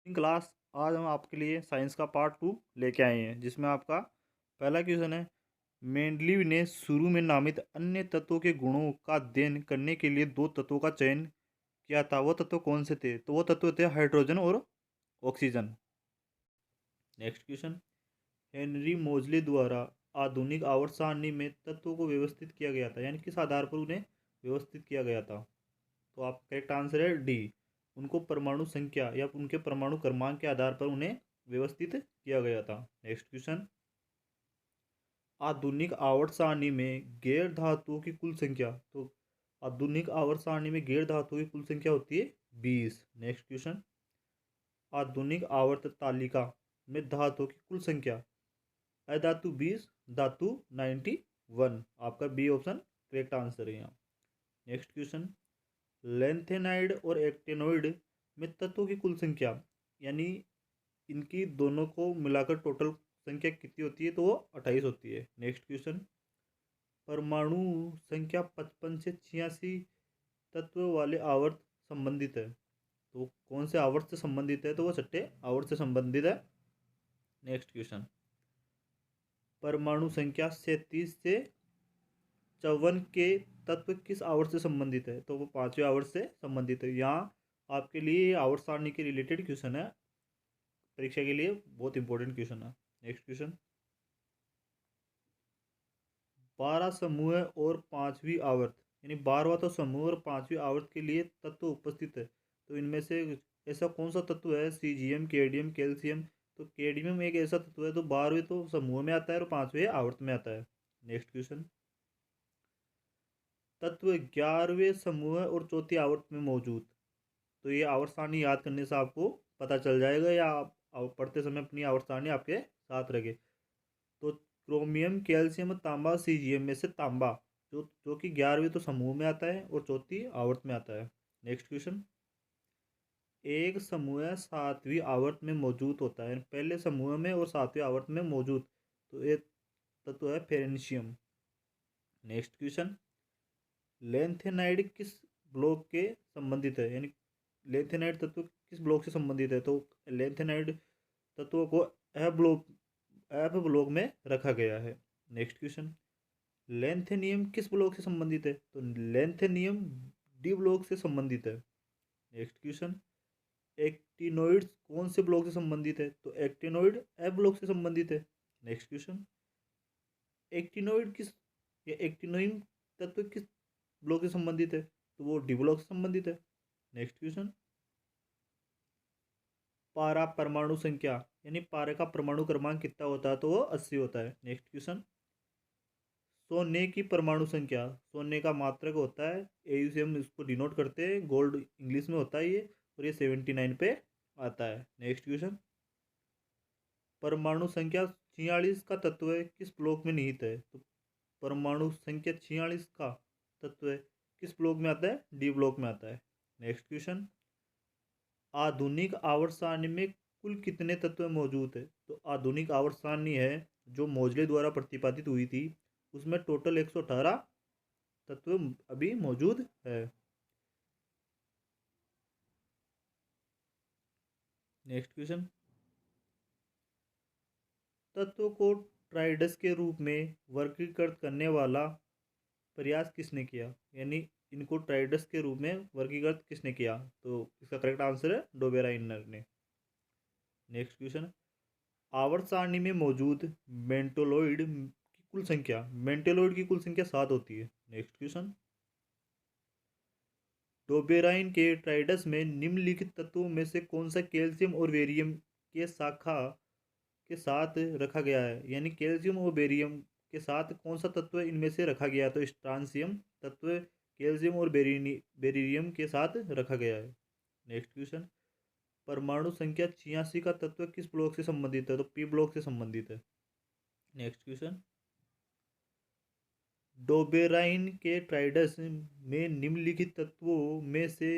In class आज हम आपके लिए साइंस का पार्ट 2 लेके आए हैं, जिसमें आपका पहला क्वेश्चन है। मेंडलीव ने शुरू में नामित अन्य तत्वों के गुणों का अध्ययन करने के लिए दो तत्वों का चयन किया था। वो तत्व कौन से थे? तो वो तत्व थे हाइड्रोजन और ऑक्सीजन। Next question. हेनरी मोजले द्वारा आधुनिक आवर्त सारणी में तत्वों को व्यवस्थित किया गया था, यानी किस आधार पर उन्हें व्यवस्थित किया गया था? तो आप करेक्ट आंसर है डी। उनको परमाणु संख्या या उनके परमाणु क्रमांक के आधार पर उन्हें व्यवस्थित किया गया था। Next question. आधुनिक आवर्त सारणी में गैर धातुओं की कुल संख्या। तो आधुनिक आवर्त सारणी में गैर धातुओं की कुल संख्या होती है 20। Next question. आधुनिक आवर्त तालिका में धातुओं की कुल संख्या। अधातु 20, धातु 91। आपका बी ऑप्शन करेक्ट आंसर है यहाँ। Next question. लेंथेनाइड और एक्टेनोइड में तत्वों की कुल संख्या, यानी इनकी दोनों को मिलाकर टोटल संख्या कितनी होती है? तो वो 28 होती है। Next question. परमाणु संख्या 55 से 86 तत्व वाले आवर्त संबंधित है। तो कौन से आवर्त से संबंधित है? तो वो छठे आवर्त से संबंधित है। Next question. परमाणु संख्या 37 से 54 के तत्व किस आवर्त से संबंधित है? तो वो पांचवें आवर्त से संबंधित है। यहाँ आपके लिए आवर्त सारणी के रिलेटेड क्वेश्चन है, परीक्षा के लिए बहुत इंपॉर्टेंट क्वेश्चन है। Next question. 12 समूह और पांचवी आवर्त, यानी 12वां तो समूह और पांचवी आवर्त के लिए तत्व उपस्थित है। तो इनमें से ऐसा कौन सा तत्व है? Caesium, cadmium, calcium. तो केडियम एक ऐसा तत्व है तो 12वें तो समूह में आता है और पांचवें आवर्त में आता है। Next question. तत्व 11वें समूह और चौथी आवर्त में मौजूद। तो ये आवर्त सारणी याद करने से आपको पता चल जाएगा, या आप पढ़ते समय अपनी आवर्त सारणी आपके साथ रखे। तो क्रोमियम, कैल्शियम, तांबा, सीजियम में से तांबा जो कि 11वीं तो समूह में आता है और चौथी आवर्त में आता है। Next question. एक समूह 7वीं आवर्त में मौजूद होता है, पहले समूह में और 7वीं आवर्त में मौजूद। तो ये तत्व है फेरेंशियम। Next question. लेंथेनाइड किस ब्लॉक के संबंधित है? यानी लेंथेनाइड तत्व किस ब्लॉक से संबंधित है? तो लेंथेनाइड तत्वों को एफ ब्लॉक में रखा गया है। Next question. लेंथेनियम किस ब्लॉक से संबंधित है? तो लेंथेनियम डी ब्लॉक से संबंधित है। Next question. एक्टिनोइड्स कौन से ब्लॉक से संबंधित है? तो एक्टिनोइड एफ ब्लॉक से संबंधित है। Next question. एक्टिनोइड किस या एक्टिनोइड तत्व किस ब्लॉक से संबंधित है? तो वो डी ब्लॉक से संबंधित है। Next question. पारा परमाणु संख्या, यानी पारा का परमाणु क्रमांक कितना होता है? तो वो 80 होता है। Next question. सोने की परमाणु संख्या, सोने का मात्रक होता है AU से हम इसको डिनोट करते हैं, गोल्ड इंग्लिश में होता है ये, और ये 79 पे आता है। Next question. परमाणु संख्या 46 का तत्व है किस ब्लॉक में निहित है? तो परमाणु संख्या 46 का तत्व है किस ब्लॉक में आता है? डी ब्लॉक में आता है। Next question. आधुनिक आवर्त सारणी में कुल कितने तत्व मौजूद है? तो आधुनिक आवर्त सारणी है जो मोजले द्वारा प्रतिपादित हुई थी, उसमें टोटल 118 तत्व अभी मौजूद है। Next question. तत्व को ट्राइडस के रूप में वर्गीकृत करने वाला प्रयास किसने किया? यानी इनको ट्राइडस के रूप में वर्गीकृत किसने किया? तो इसका करेक्ट आंसर है डोबेराइनर ने। Next question. आवर्त सारणी में मौजूद मेंटोलॉइड की कुल संख्या, मेंटोलॉइड की कुल संख्या 7 होती है। Next question. डोबेराइन के ट्राइडस में निम्नलिखित तत्वों में से कौन सा कैल्शियम और बेरियम के शाखा के साथ रखा गया है? यानी कैल्शियम और बेरियम के साथ कौन सा तत्व इनमें से रखा गया है? तो स्ट्रांसियम तत्व कैल्शियम और बेरिलियम के साथ रखा गया है। Next question. परमाणु संख्या 86 का तत्व किस ब्लॉक से संबंधित है? तो पी ब्लॉक से संबंधित है। Next question. डोबेराइन के ट्राइडस में निम्नलिखित तत्वों में से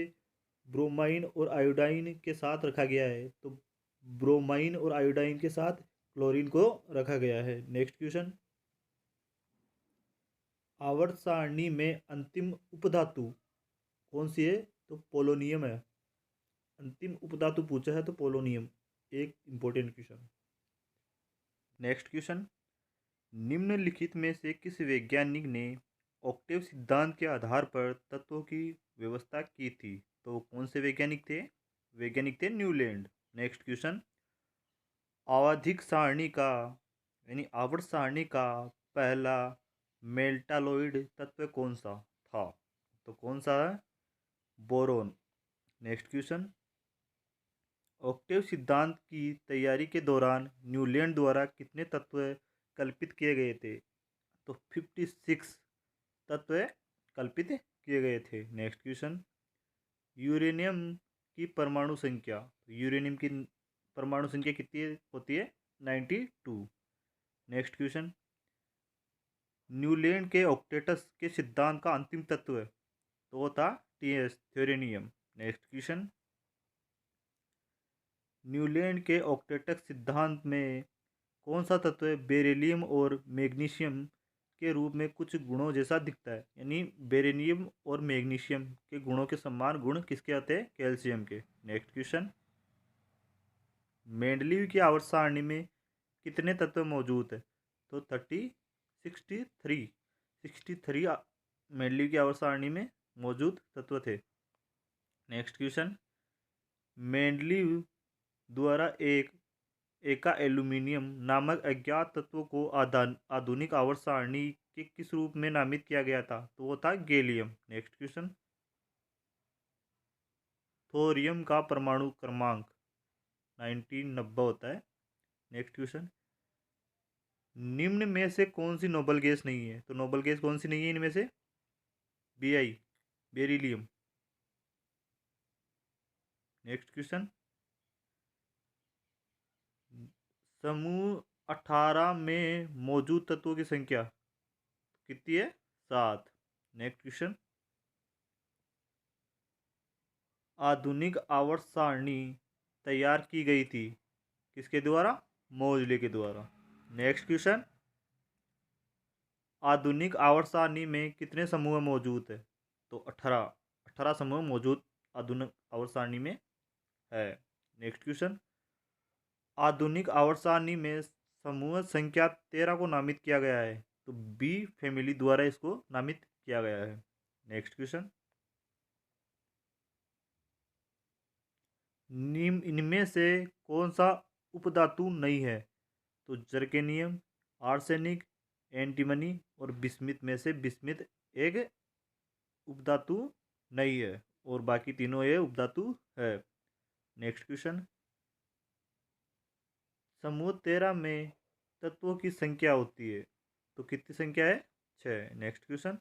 ब्रोमाइन और आयोडाइन के साथ रखा गया है। तो ब्रोमाइन और आयोडाइन के साथ क्लोरीन को रखा गया है। Next question. आवर्त सारणी में अंतिम उपधातु कौन सी है? तो पोलोनियम है। अंतिम उपधातु पूछा है तो पोलोनियम, एक इंपॉर्टेंट क्वेश्चन। नेक्स्ट क्वेश्चन, निम्नलिखित में से किस वैज्ञानिक ने ऑक्टेव सिद्धांत के आधार पर तत्वों की व्यवस्था की थी? तो कौन से वैज्ञानिक थे? वैज्ञानिक थे न्यूलैंड। नेक्स्ट क्वेश्चन, आवधिक सारणी का यानी आवर्त सारणी का पहला मेल्टालॉइड तत्व कौन सा था? तो कौन सा है? बोरोन। नेक्स्ट क्वेश्चन, ऑक्टेव सिद्धांत की तैयारी के दौरान न्यूलैंड द्वारा कितने तत्व कल्पित किए गए थे? तो 56 तत्व कल्पित किए गए थे। नेक्स्ट क्वेश्चन, यूरेनियम की परमाणु संख्या, यूरेनियम की परमाणु संख्या कितनी होती है? 92। नेक्स्ट क्वेश्चन, न्यूलैंड के ऑक्टेटस के सिद्धांत का अंतिम तत्व तो वो था टीएस थ्योरेनियम। नेक्स्ट क्वेश्चन, न्यूलैंड के ऑक्टेटस सिद्धांत में कौन सा तत्व बेरिलियम और मैग्नीशियम के रूप में कुछ गुणों जैसा दिखता है? यानी बेरिलियम और मैग्नीशियम के गुणों के समान गुण किसके आते हैं? कैल्शियम के। नेक्स्ट क्वेश्चन, मेंडलीव की आवर्त सारणी में कितने तत्व मौजूद है? तो 63 मेंडलीव की आवर्त सारणी में मौजूद तत्व थे। नेक्स्ट क्वेश्चन, मेंडलीव द्वारा एका एल्यूमिनियम नामक अज्ञात तत्व को आधुनिक आवर्त सारणी के किस रूप में नामित किया गया था? तो वो था गैलियम। नेक्स्ट क्वेश्चन, थोरियम का परमाणु क्रमांक 1990 होता है। नेक्स्ट क्वेश्चन, निम्न में से कौन सी नोबल गैस नहीं है? तो नोबल गैस कौन सी नहीं है इनमें से? Bi, beryllium. नेक्स्ट क्वेश्चन, समूह 18 में मौजूद तत्वों की संख्या कितनी है? 7। नेक्स्ट क्वेश्चन, आधुनिक आवर्त सारणी तैयार की गई थी किसके द्वारा? मोजले के द्वारा। नेक्स्ट क्वेश्चन, आधुनिक आवर्त सारणी में कितने समूह मौजूद है? तो 18 समूह मौजूद आधुनिक आवर्त सारणी में है। नेक्स्ट क्वेश्चन, आधुनिक आवर्त सारणी में समूह संख्या 13 को नामित किया गया है तो बी फैमिली द्वारा इसको नामित किया गया है। नेक्स्ट क्वेश्चन, इनमें से कौन सा उपधातु नहीं है? तो जर्केनियम, आर्सेनिक, एंटीमनी और बिस्मिथ में से बिस्मिथ एक उपधातु नहीं है और बाकी तीनों ये उपधातु है। नेक्स्ट क्वेश्चन, समूह 13 में तत्वों की संख्या होती है तो कितनी संख्या है? 6। नेक्स्ट क्वेश्चन,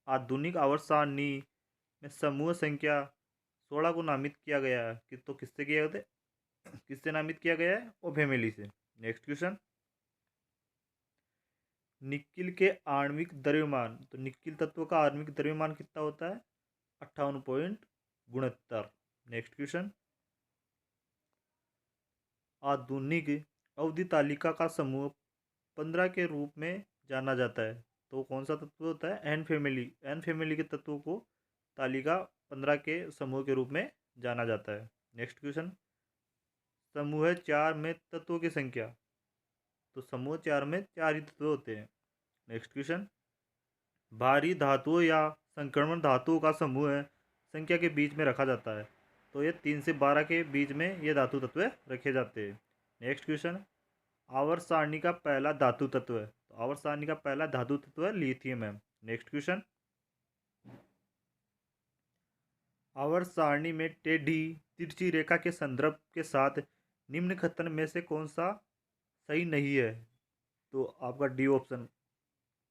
आधुनिक आवर्त सारणी में समूह संख्या 16 को नामित किया गया है कि तो किससे किया गया है? किससे नामित किया गया है? और फैमिली से। नेक्स्ट क्वेश्चन, निकिल के आणविक द्रव्यमान, तो निकिल तत्व का आणविक द्रव्यमान कितना होता है? 58.69। नेक्स्ट क्वेश्चन, आधुनिक अवधि तालिका का समूह 15 के रूप में जाना जाता है तो कौन सा तत्व होता है? एन फैमिली के तत्वों को तालिका 15 के समूह के रूप में जाना जाता है। नेक्स्ट क्वेश्चन, समूह 4 में तत्वों की संख्या, तो समूह 4 में 4 ही तत्व होते हैं। नेक्स्ट क्वेश्चन, भारी धातुओं या संक्रमण धातुओं का समूह संख्या के बीच में रखा जाता है तो ये 3 से 12 के बीच में ये धातु तत्व रखे जाते हैं। नेक्स्ट क्वेश्चन, आवर्त सारणी का पहला धातु तत्व है तो आवर्त सारणी का पहला धातु तत्व है लिथियम है। नेक्स्ट क्वेश्चन, आवर्त सारणी में टेढ़ी तिरछी रेखा के संदर्भ के साथ निम्न कथन में से कौन सा सही नहीं है? तो आपका डी ऑप्शन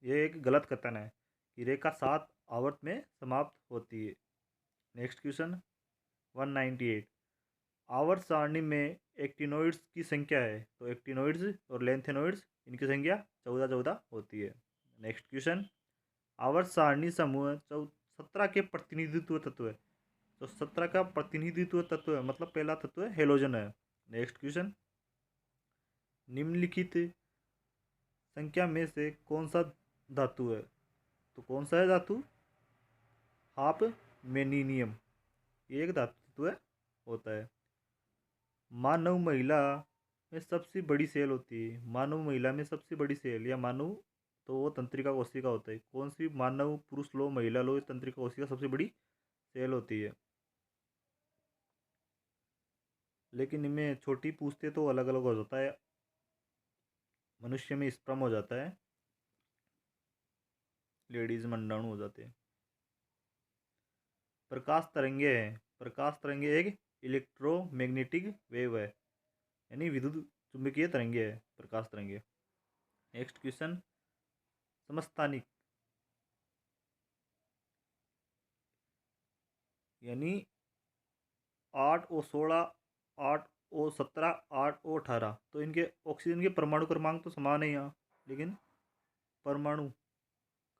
ये एक गलत कथन है कि रेखा 7 आवर्त में समाप्त होती है। नेक्स्ट क्वेश्चन 198, आवर्त सारणी में एक्टिनोइड्स की संख्या है तो एक्टिनोइड्स और लेंथेनोइड्स इनकी संख्या 14 होती है। नेक्स्ट क्वेश्चन, आवर्त सारणी समूह 17 के प्रतिनिधित्व तत्व है तो 17 का प्रतिनिधित्व तत्व है मतलब पहला तत्व है हेलोजन है। नेक्स्ट क्वेश्चन, निम्नलिखित संख्या में से कौन सा धातु है? तो कौन सा है धातु? हाफ मेनिनियम, ये एक धातु है होता है। मानव महिला में सबसे बड़ी सेल होती है, मानव महिला में सबसे बड़ी सेल या मानव, तो वो तंत्रिका कोशिका होता है। कौन सी? मानव पुरुष लो महिला लो, तंत्रिका कोशिका सबसे बड़ी सेल होती है। लेकिन इनमें छोटी पूछते तो अलग अलग हो जाता है। मनुष्य में स्पर्म हो जाता है, लेडीज में अंडाणु हो जाते हैं। प्रकाश तरंगे हैं। प्रकाश तरंगे एक इलेक्ट्रोमैग्नेटिक वेव है, यानी विद्युत चुंबकीय तरंगे है प्रकाश तरंगे। नेक्स्ट क्वेश्चन, समस्थानिक यानी 8O16, 8O17, 8O18, तो इनके ऑक्सीजन के परमाणु क्रमांक तो समान है यहाँ, लेकिन परमाणु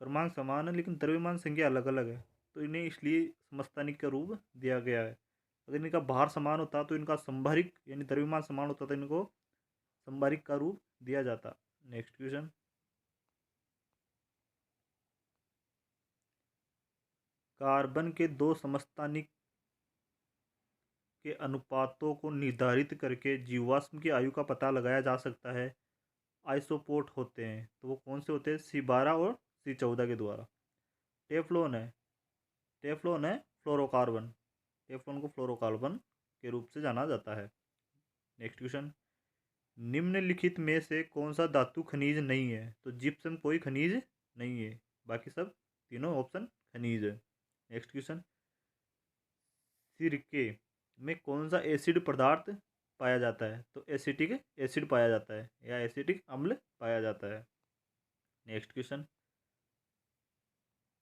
क्रमांक समान है लेकिन द्रव्यमान संख्या अलग अलग है, तो इन्हें इसलिए समस्थानिक का रूप दिया गया है। अगर इनका भार समान होता तो इनका संभारिक यानी द्रव्यमान समान होता तो इनको संभारिक का रूप दिया जाता। नेक्स्ट क्वेश्चन, कार्बन के दो समस्थानिक के अनुपातों को निर्धारित करके जीवाश्म की आयु का पता लगाया जा सकता है। आइसोपोट होते हैं, तो वो कौन से होते हैं? C12 और C14 के द्वारा। टेफ्लॉन है, टेफ्लॉन है फ्लोरोकार्बन, टेफ्लॉन को फ्लोरोकार्बन के रूप से जाना जाता है। नेक्स्ट क्वेश्चन, निम्नलिखित में से कौन सा धातु खनिज नहीं है? तो जिप्सम कोई खनिज नहीं है, बाकी सब तीनों ऑप्शन खनिज है। नेक्स्ट क्वेश्चन, सिरके में कौन सा एसिड पदार्थ पाया जाता है? तो एसिटिक एसिड पाया जाता है या एसिटिक अम्ल पाया जाता है। नेक्स्ट क्वेश्चन,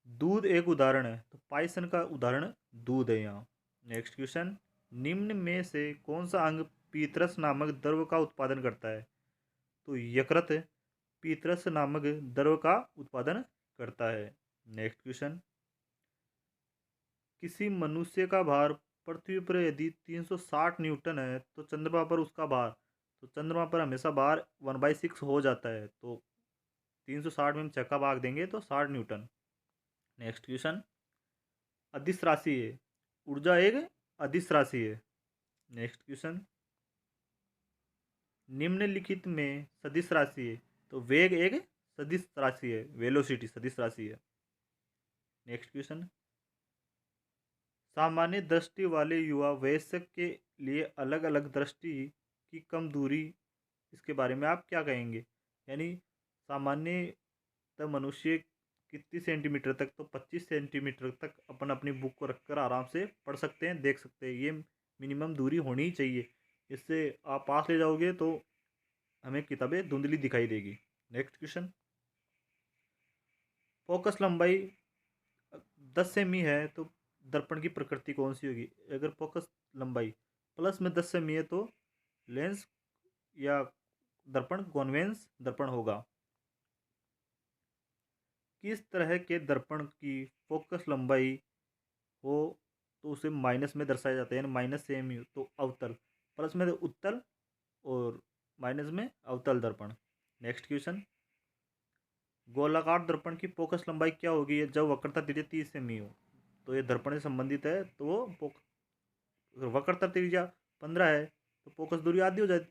दूध एक उदाहरण है, तो पाइसन का उदाहरण दूध है यहाँ। नेक्स्ट क्वेश्चन, निम्न में से कौन सा अंग पीतरस नामक द्रव का उत्पादन करता है? तो यकृत पीतरस नामक द्रव का उत्पादन करता है। नेक्स्ट क्वेश्चन, किसी मनुष्य का भार पृथ्वी पर यदि 360 न्यूटन है तो चंद्रमा पर उसका भार, तो चंद्रमा पर हमेशा भार 1/6 हो जाता है, तो 360 में हम 6 का भाग देंगे तो 60 न्यूटन। नेक्स्ट क्वेश्चन, अदिश राशि है, ऊर्जा एक अदिश राशि है। नेक्स्ट क्वेश्चन, निम्नलिखित में सदिश राशि है, तो वेग एक सदिश राशि है, वेलोसिटी सदिश राशि है। नेक्स्ट क्वेश्चन, सामान्य दृष्टि वाले युवा वयस्क के लिए अलग अलग दृष्टि की कम दूरी, इसके बारे में आप क्या कहेंगे? यानी सामान्य मनुष्य कितनी सेंटीमीटर तक, तो 25 सेंटीमीटर तक अपन अपनी बुक को रखकर आराम से पढ़ सकते हैं, देख सकते हैं। ये मिनिमम दूरी होनी ही चाहिए, इससे आप पास ले जाओगे तो हमें किताबें धुंधली दिखाई देगी। नेक्स्ट क्वेश्चन, फोकस लंबाई 10 सेमी है तो दर्पण की प्रकृति कौन सी होगी? अगर फोकस लंबाई प्लस में 10 सेमी है तो लेंस या दर्पण कॉन्वेक्स दर्पण होगा। किस तरह के दर्पण की फोकस लंबाई हो तो उसे माइनस में दर्शाया जाता है, यानी माइनस सेमी तो अवतल, प्लस में उत्तल और माइनस में अवतल दर्पण। नेक्स्ट क्वेश्चन, गोलाकार दर्पण की फोकस लंबाई क्या होगी जब वक्रता त्रिज्या 30 सेमी हो? तो ये दर्पण से संबंधित है, तो वो वक्रता त्रिज्या 15 है तो फोकस दूरी आधी हो जाएगी,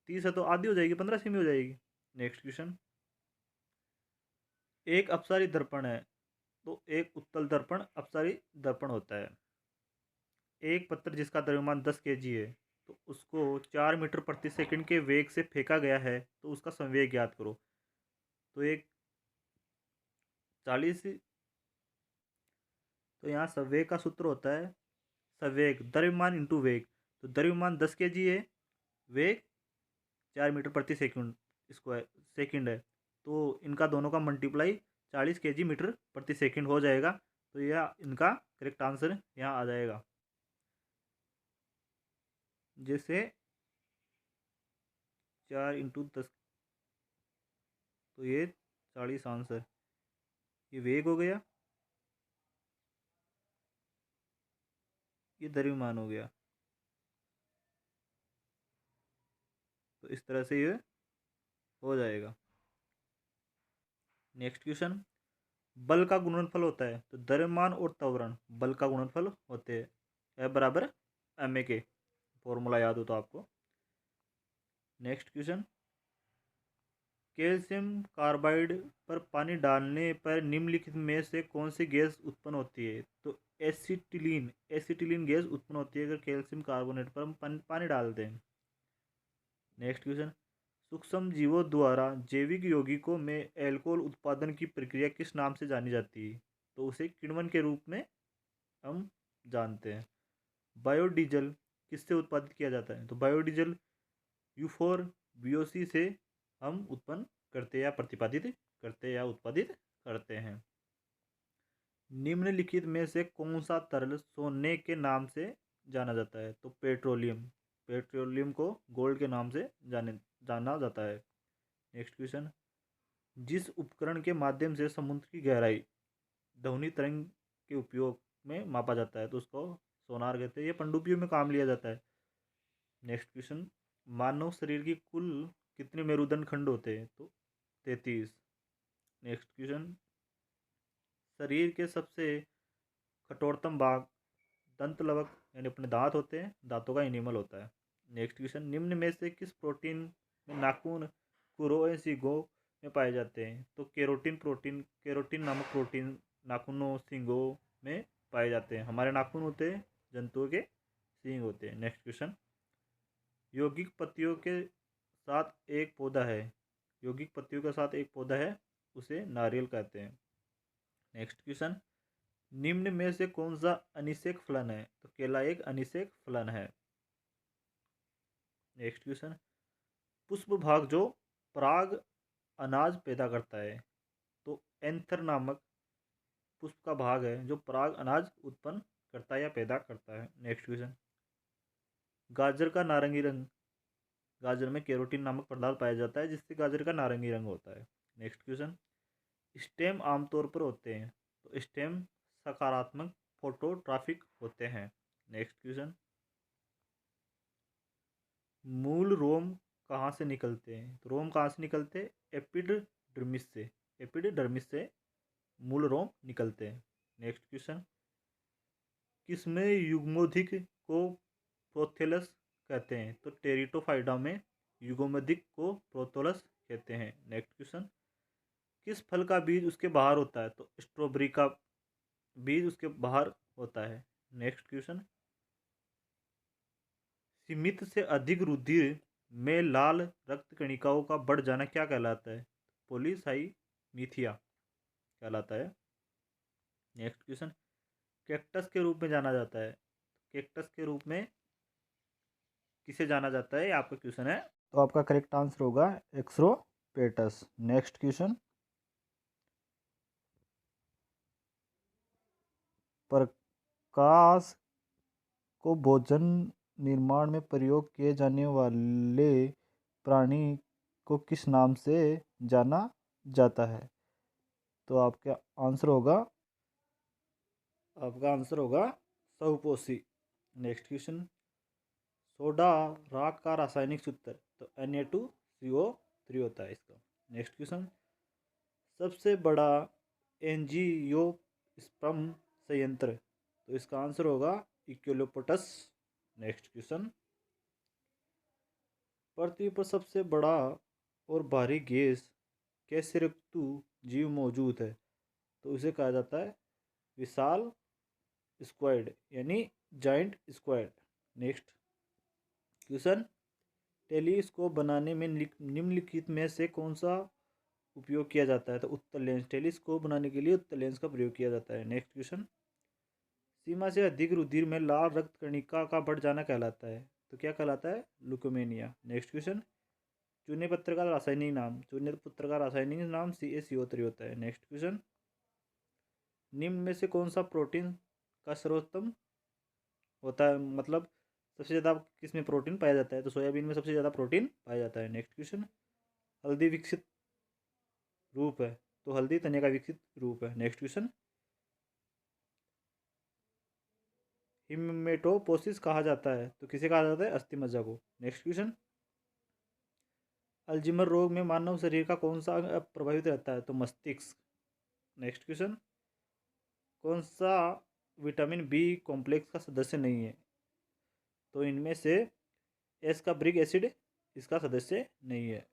30 है तो आधी हो जाएगी, 15 सेमी हो जाएगी। नेक्स्ट क्वेश्चन, एक अपसारी दर्पण है तो एक उत्तल दर्पण अपसारी दर्पण होता है। एक पत्थर जिसका द्रव्यमान 10 kg है तो उसको 4 मीटर प्रति सेकंड के वेग से फेंका गया है, तो उसका संवेग ज्ञात करो। तो एक 40, तो यहाँ संवेग का सूत्र होता है संवेग द्रव्यमान इंटू वेग, तो द्रव्यमान 10 kg है, वेग 4 मीटर प्रति सेकंड स्क्वायर सेकंड है, तो इनका दोनों का मल्टीप्लाई 40 kg मीटर प्रति सेकंड हो जाएगा, तो यह इनका करेक्ट आंसर यहाँ आ जाएगा। जैसे 4 × 10, तो ये 40 आंसर, ये वेग हो गया, ये द्रव्यमान हो गया, तो इस तरह से ये हो जाएगा। नेक्स्ट क्वेश्चन, बल का गुणनफल होता है, तो द्रव्यमान और त्वरण बल का गुणनफल होते हैं, F = ma के। फॉर्मूला याद हो तो आपको। नेक्स्ट क्वेश्चन, कैल्शियम कार्बाइड पर पानी डालने पर निम्नलिखित में से कौन सी गैस उत्पन्न होती है? तो एसिटिलीन गैस उत्पन्न होती है अगर कैल्शियम कार्बोनेट पर हम पानी डालते हैं। नेक्स्ट क्वेश्चन, सूक्ष्म जीवों द्वारा जैविक यौगिकों में एल्कोहल उत्पादन की प्रक्रिया किस नाम से जानी जाती है? तो उसे किण्वन के रूप में हम जानते हैं। बायोडीजल किससे उत्पादित किया जाता है? तो बायोडीजल U4 BOC से हम उत्पन्न करते या प्रतिपादित करते या उत्पादित करते हैं। निम्नलिखित में से कौन सा तरल सोने के नाम से जाना जाता है? तो पेट्रोलियम को गोल्ड के नाम से जाना जाता है। नेक्स्ट क्वेश्चन, जिस उपकरण के माध्यम से समुद्र की गहराई ध्वनि तरंग के उपयोग में मापा जाता है तो उसको सोनार कहते हैं। ये पनडुब्बियों में काम लिया जाता है। नेक्स्ट क्वेश्चन, मानव शरीर की कुल कितने मेरुदंड खंड होते हैं? तो 33। नेक्स्ट क्वेश्चन, शरीर के सबसे कठोरतम भाग दंत लवक यानी अपने दांत होते हैं, दांतों का इनेमल होता है। नेक्स्ट क्वेश्चन, निम्न में से किस प्रोटीन में नाखून खुरों और सींगों में पाए जाते हैं? तो केरोटिन नामक प्रोटीन नाखूनों सींगों में पाए जाते हैं। हमारे नाखून होते हैं, जंतुओं के सींग होते हैं। नेक्स्ट क्वेश्चन, यौगिक पत्तियों के साथ एक पौधा है, यौगिक पत्तियों के साथ एक पौधा है, उसे नारियल कहते हैं। नेक्स्ट क्वेश्चन, निम्न में से कौन सा अनिषेक फलन है? तो केला एक अनिषेक फलन है। नेक्स्ट क्वेश्चन, पुष्प भाग जो पराग अनाज पैदा करता है, तो एंथर नामक पुष्प का भाग है जो पराग अनाज उत्पन्न करता है या पैदा करता है। नेक्स्ट क्वेश्चन, गाजर का नारंगी रंग, गाजर में कैरोटीन नामक पदार्थ पाया जाता है जिससे गाजर का नारंगी रंग होता है। नेक्स्ट क्वेश्चन, स्टेम आमतौर पर होते हैं, तो स्टेम सकारात्मक फोटोट्राफिक होते हैं। नेक्स्ट क्वेश्चन, मूल रोम कहाँ से निकलते हैं? तो रोम कहाँ से निकलते हैं? एपिडर्मिस से मूल रोम निकलते हैं। नेक्स्ट क्वेश्चन, किसमें युग्मोधिक को प्रोथेलस कहते हैं? तो टेरिटोफाइडा में युग्मोधिक को प्रोथेलस कहते हैं। नेक्स्ट क्वेश्चन, किस फल का बीज उसके बाहर होता है? तो स्ट्रॉबेरी का बीज उसके बाहर होता है। नेक्स्ट क्वेश्चन, सीमित से अधिक रुधिर में लाल रक्त कणिकाओं का बढ़ जाना क्या कहलाता है? पॉलीसाइमीथिया कहलाता है। नेक्स्ट क्वेश्चन, कैक्टस के रूप में जाना जाता है, कैक्टस के रूप में किसे जाना जाता है? आपका क्वेश्चन है, तो आपका करेक्ट आंसर होगा एक्सरोपेटस। नेक्स्ट क्वेश्चन, प्रकाश को भोजन निर्माण में प्रयोग किए जाने वाले प्राणी को किस नाम से जाना जाता है? तो आपका आंसर होगा बहुपोषी। नेक्स्ट क्वेश्चन, सोडा राख का रासायनिक सूत्र, तो Na2CO3 होता है इसका। नेक्स्ट क्वेश्चन, सबसे बड़ा एंजियोस्पर्म संयंत्र, तो इसका आंसर होगा इक्विलोपटस। नेक्स्ट क्वेश्चन, पृथ्वी पर सबसे बड़ा और भारी गैस कैसेरेक्टू जीव मौजूद है, तो उसे कहा जाता है विशाल स्क्वाइड यानी giant squid. Next question, telescope बनाने में निम्नलिखित में से कौन सा उपयोग किया जाता है? तो उत्तल लेंस, टेलीस्कोप बनाने के लिए उत्तल लेंस का प्रयोग किया जाता है। नेक्स्ट क्वेश्चन, सीमा से अधिक रुधिर में लाल रक्त कणिका का बढ़ जाना कहलाता है, तो क्या कहलाता है? ल्यूकेमिया। नेक्स्ट क्वेश्चन, चूने पत्थर का रासायनिक नाम, चूने पत्थर का रासायनिक नाम CaCO3 होता है। नेक्स्ट क्वेश्चन, निम्न में से कौन सा प्रोटीन का सर्वोत्तम होता है, मतलब सबसे ज़्यादा किस में प्रोटीन पाया जाता है? तो सोयाबीन में सबसे ज़्यादा प्रोटीन पाया जाता है। नेक्स्ट क्वेश्चन, हल्दी विकसित रूप है, तो हल्दी तने का विकसित रूप है। नेक्स्ट क्वेश्चन, हिमेटोपोसिस कहा जाता है, तो किसे कहा जाता है? अस्थिमज्जा को। नेक्स्ट क्वेश्चन, अल्जीमर रोग में मानव शरीर का कौन सा अंग प्रभावित रहता है? तो मस्तिष्क। नेक्स्ट क्वेश्चन, कौन सा विटामिन B कॉम्प्लेक्स का सदस्य नहीं है? तो इनमें से एस का ब्रिक एसिड इसका सदस्य नहीं है।